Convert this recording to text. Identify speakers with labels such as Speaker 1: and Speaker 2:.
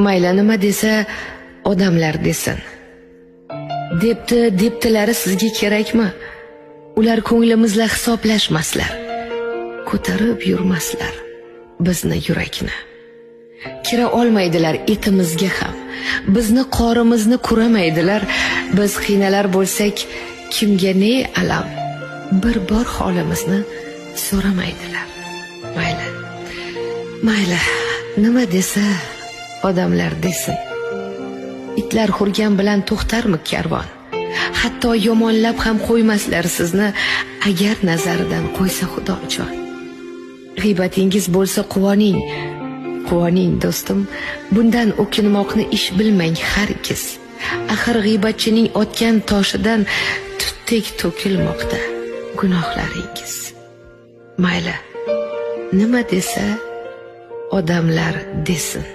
Speaker 1: mayli nima desa odamlar desin. Debdilari sizga kerakmi? Ular ko'nglimizla hisoblashmaslar, ko'tarib yurmaslar bizni yurakni. Kira olmaydilar etimizga ham, bizni qorimizni ko'ramaydilar. Biz qiynalar bo'lsak, kimga ne alam, bir bor holimizni so'ramaydilar. Mayli, nima desa odamlar desin. Itlar hurgan bilan to'xtarmi karvon? Hatto yomonlab ham qo'ymaslar sizni, agar nazaridan qo'ysa Xudojon. G'iybatingiz bo'lsa quvoning do'stim, bundan o'kinmoqni ish bilmang hargiz. Axir g'iybatchining otgan toshidan tutdek to'kilmoqda gunohlaringiz. Mayli, nima desa odamlar desin.